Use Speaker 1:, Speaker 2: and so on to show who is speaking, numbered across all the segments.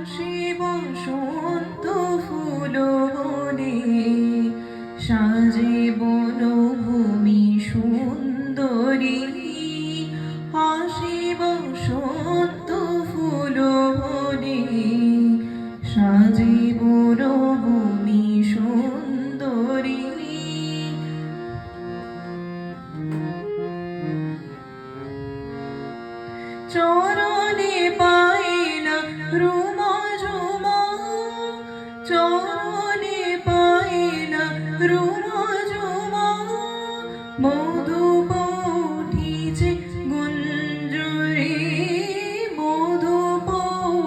Speaker 1: হাসি বসন্ত ফুল বনে সাজে বনভূমি সুন্দরী। হাসি বসন্ত ফুল বনে সাজে বনভূমি সুন্দরী। চরণে পাইলা রুমা ঝুমা, চরণে পাইলা রুমা ঝুমা। মধুপ উঠিছে গুঞ্জরি, মধুপ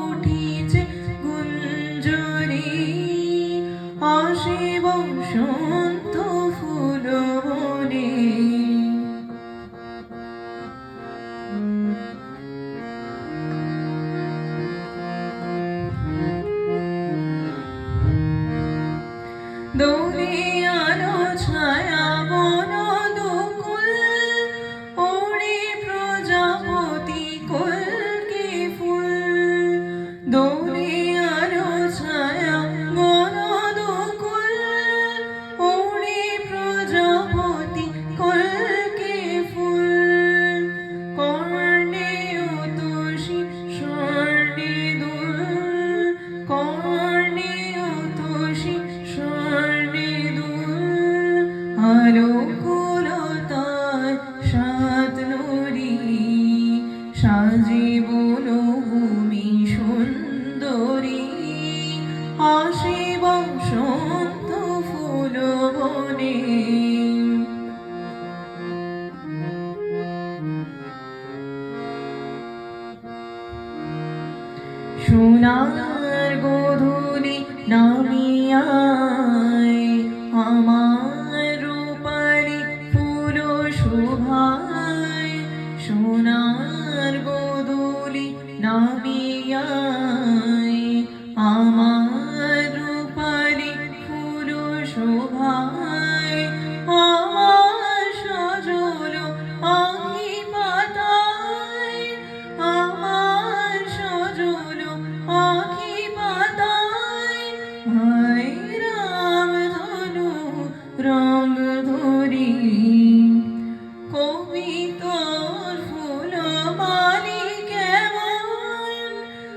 Speaker 1: উঠিছে গুঞ্জরি। হাসি বসন্ত ফুল বনে দোলে আলো ছায়া বন দুকুল, ওড়ে প্রজাপতি কল্কে ফুল। দোলে আলো ছায়া বন দুকুল, ওড়ে প্রজাপতি কল্কে ফুল। কর্ণে উতসী স্বর্ণে দুল, কর্ণে উতসী আলোকুলতায় সাত নদী সাজে বনভূমি সুন্দরী। হাসি বসন্ত ফুল বনে সোনার গোধূলি নামিয়ায় আমার রূপালি ফুল শোভায়। সোনার গোধূলি নামিয়ায় আমার রূপালি ফুল শোভায়। আমার সজল আখি পাতায়, আমার সজল আখি পাতায়। হায় রাম ধনু রঙ ধরি, কবিতার ফুল মালি কেমন।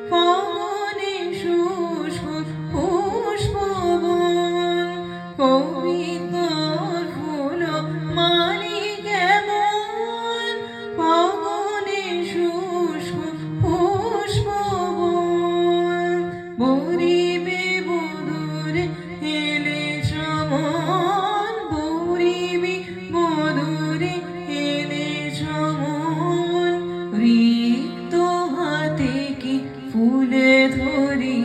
Speaker 1: ফাগুনে শুষ্ক পুষ্পবন, কবিতার ফুল মালি কেমন। ফাগুনে শুষ্ক পুষ্পবন, বরিবে বধূরে এলে চমন। বরিবে বধূরে এলে চমন। রিক্ত হাতে কি ফুলে ধরি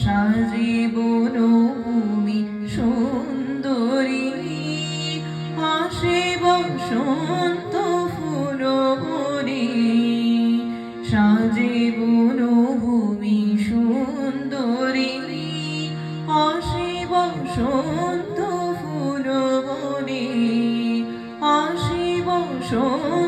Speaker 1: সাজে বনভূমি সুন্দরী। হাসি বসন্ত ফুল বনে সাজে বনভূমি সুন্দরী। হাসি বসন্ত ফুল বনে, হাসি বসন্ত